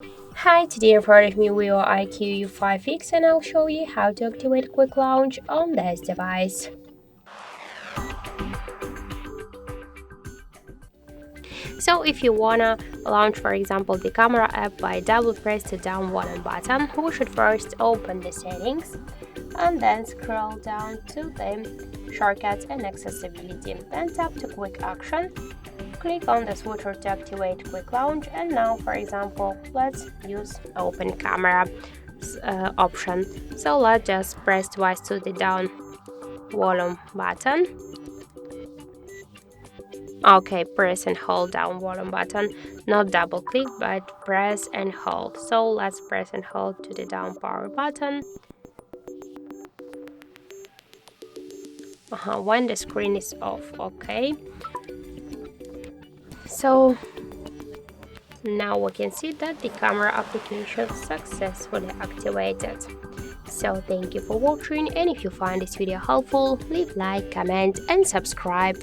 Hi, today I'm part of me VIVO IQOO U5X and I'll show you how to activate quick launch on this device. So if you wanna launch, for example, the camera app by double press the down volume button, we should first open the settings and then scroll down to the shortcuts and accessibility. Then tap to quick action. Click on the switcher to activate quick launch, and now, for example, let's use open camera option. So let's just press twice to the down volume button. Okay, press and hold down volume button, not double click but press and hold. So let's press and hold to the down power button. When the screen is off. Okay, so now we can see that the camera application successfully activated. So thank you for watching, and if you find this video helpful, leave like, comment and subscribe.